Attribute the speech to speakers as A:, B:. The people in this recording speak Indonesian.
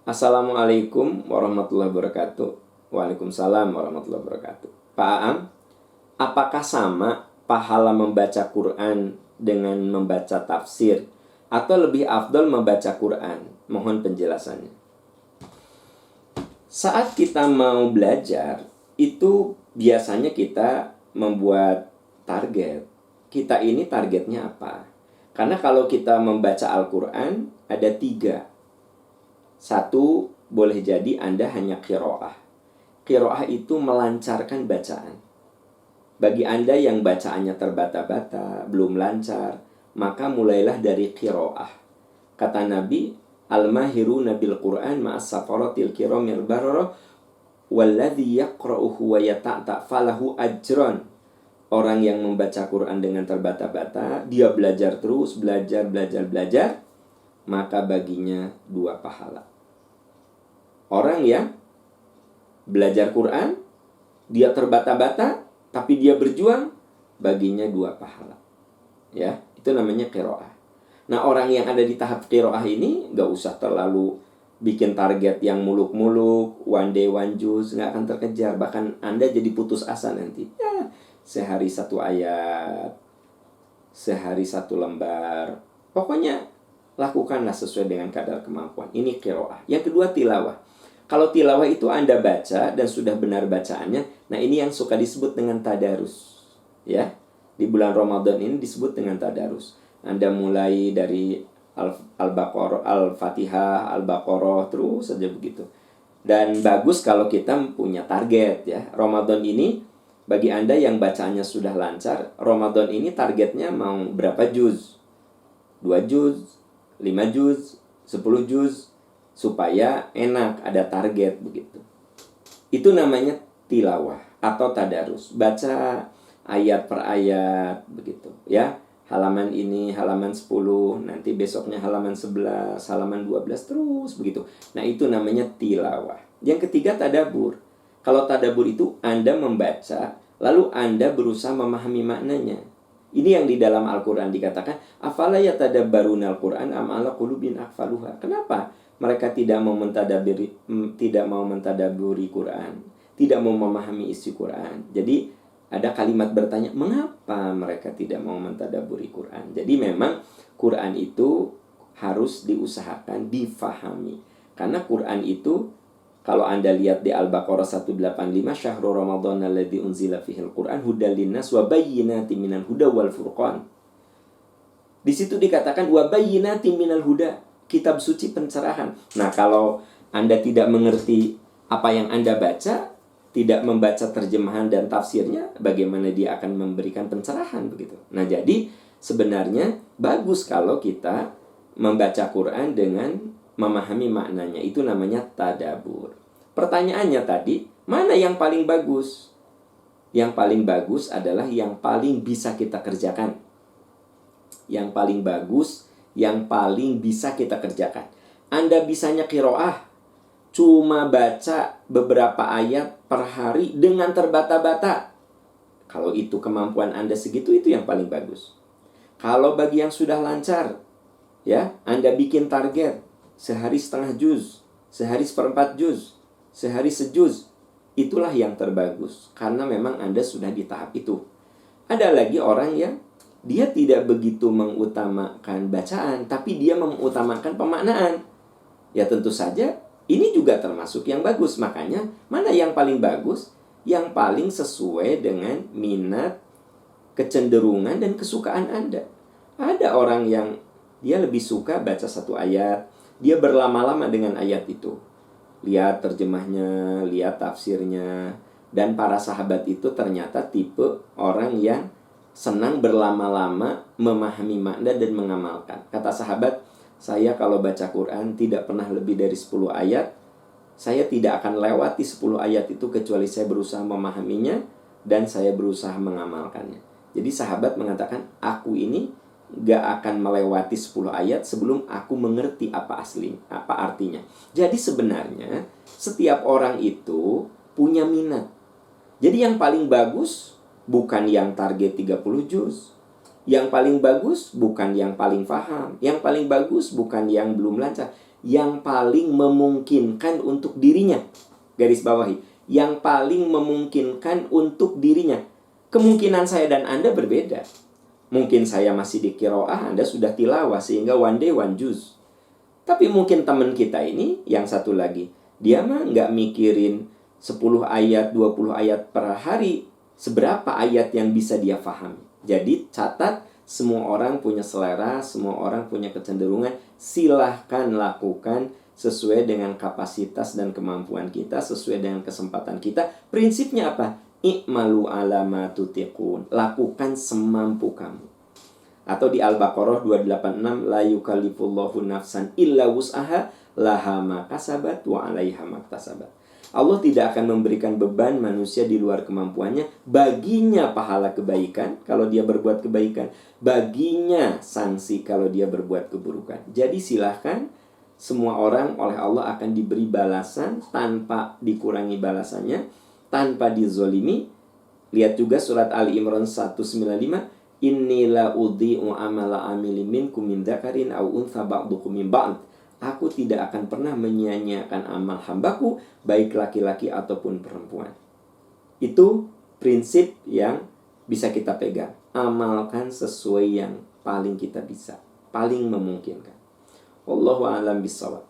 A: Assalamualaikum warahmatullahi wabarakatuh. Waalaikumsalam warahmatullahi wabarakatuh. Pak Aam, apakah sama pahala membaca Quran dengan membaca tafsir? Atau lebih afdal membaca Quran? Mohon penjelasannya. Saat kita mau belajar, itu biasanya kita membuat target. Kita ini targetnya apa? Karena kalau kita membaca Al-Quran, ada 3. Satu, boleh jadi Anda hanya qiraah. Qiraah itu melancarkan bacaan. Bagi Anda yang bacaannya terbata-bata, belum lancar, maka mulailah dari qiraah. Kata Nabi, Al-mahiruna bil Qur'an ma'as safaratil kiramil barara walladhi yaqra'uhu wa yata'ta falahu ajran. Orang yang membaca Quran dengan terbata-bata, dia belajar terus, belajar, maka baginya 2 pahala. Orang yang belajar Quran, dia terbata-bata, tapi dia berjuang, baginya 2 pahala. Ya, itu namanya qiraah. Nah, orang yang ada di tahap qiraah ini gak usah terlalu bikin target yang muluk-muluk, one day one juz, gak akan terkejar. Bahkan Anda jadi putus asa nanti. Ya, sehari 1 ayat, sehari 1 lembar. Pokoknya lakukanlah sesuai dengan kadar kemampuan. Ini qiraah. Yang kedua, tilawah. Kalau tilawah itu Anda baca dan sudah benar bacaannya, nah ini yang suka disebut dengan tadarus. Ya, di bulan Ramadan ini disebut dengan tadarus. Anda mulai dari Al-Baqarah, Al-Fatihah, Al-Baqarah, terus saja begitu. Dan bagus kalau kita punya target ya. Ramadan ini, bagi Anda yang bacaannya sudah lancar, Ramadan ini targetnya mau berapa juz? 2 juz, 5 juz, 10 juz, supaya enak, ada target begitu. Itu namanya tilawah atau tadarus. Baca ayat per ayat begitu ya. Halaman ini halaman 10, nanti besoknya halaman 11, halaman 12, terus begitu. Nah, itu namanya tilawah. Yang ketiga, tadabbur. Kalau tadabbur itu Anda membaca, lalu Anda berusaha memahami maknanya. Ini yang di dalam Al-Quran dikatakan, afala yatadabbaruna al-Quran am ala qulubin aqfaluha. Kenapa mereka tidak mau mentadabburi Quran, tidak mau memahami isi Quran? Jadi ada kalimat bertanya, mengapa mereka tidak mau mentadabburi Quran? Jadi memang Quran itu harus diusahakan, difahami. Karena Quran itu, kalau Anda lihat di Al-Baqarah 185, Syahrul Ramadan alladzi unzila fihil Quran hudal linnas wa bayyinatin minal huda wal furqan. Di situ dikatakan wa bayyinatin minal huda, kitab suci pencerahan. Nah, kalau Anda tidak mengerti apa yang Anda baca, tidak membaca terjemahan dan tafsirnya, bagaimana dia akan memberikan pencerahan begitu. Nah, jadi sebenarnya bagus kalau kita membaca Quran dengan memahami maknanya. Itu namanya tadabbur. Pertanyaannya tadi, mana yang paling bagus? Yang paling bagus adalah yang paling bisa kita kerjakan. Yang paling bagus, yang paling bisa kita kerjakan. Anda bisanya qiraah, cuma baca beberapa ayat per hari dengan terbata-bata. Kalau itu kemampuan Anda segitu, itu yang paling bagus. Kalau bagi yang sudah lancar, ya, Anda bikin target sehari setengah juz, sehari 1/4 juz, sehari sejuz. Itulah yang terbagus, karena memang Anda sudah di tahap itu. Ada lagi orang yang dia tidak begitu mengutamakan bacaan, tapi dia mengutamakan pemaknaan. Ya tentu saja ini juga termasuk yang bagus. Makanya mana yang paling bagus? Yang paling sesuai dengan minat, kecenderungan, dan kesukaan Anda. Ada orang yang dia lebih suka baca 1 ayat, dia berlama-lama dengan ayat itu. Lihat terjemahnya, lihat tafsirnya. Dan para sahabat itu ternyata tipe orang yang senang berlama-lama memahami makna dan mengamalkan. Kata sahabat, saya kalau baca Quran tidak pernah lebih dari 10 ayat. Saya tidak akan lewati 10 ayat itu kecuali saya berusaha memahaminya dan saya berusaha mengamalkannya. Jadi sahabat mengatakan, aku ini gak akan melewati 10 ayat sebelum aku mengerti apa artinya. Jadi sebenarnya setiap orang itu punya minat. Jadi yang paling bagus bukan yang target 30 juz. Yang paling bagus bukan yang paling paham. Yang paling bagus bukan yang belum lancar. yang paling memungkinkan untuk dirinya. Garis bawahi, yang paling memungkinkan untuk dirinya. Kemungkinan saya dan Anda berbeda. Mungkin saya masih di qiraah, Anda sudah tilawah sehingga one day one juz. Tapi mungkin teman kita ini yang satu lagi, dia mah nggak mikirin 10 ayat, 20 ayat per hari, seberapa ayat yang bisa dia pahami. Jadi catat, semua orang punya selera, semua orang punya kecenderungan. Silahkan lakukan sesuai dengan kapasitas dan kemampuan kita, sesuai dengan kesempatan kita. Prinsipnya apa? I'malu ala ma tutiqun. Lakukan semampu kamu. Atau di Al-Baqarah 286, la yukallifullahu nafsan illa wus'aha laha ma kasabat wa 'alaiha ma iktasabat. Allah tidak akan memberikan beban manusia di luar kemampuannya. Baginya pahala kebaikan kalau dia berbuat kebaikan, baginya sanksi kalau dia berbuat keburukan. Jadi silahkan, semua orang oleh Allah akan diberi balasan tanpa dikurangi balasannya, tanpa dizolimi. Lihat juga surat Ali Imran 195, Innila udhi'u amala amili minkum min dzakarin aw untha ba'dukum min ba'd. Aku tidak akan pernah menyia-nyiakan amal hambaku, baik laki-laki ataupun perempuan. Itu prinsip yang bisa kita pegang. Amalkan sesuai yang paling kita bisa, paling memungkinkan. Wallahu a'lam bishawab.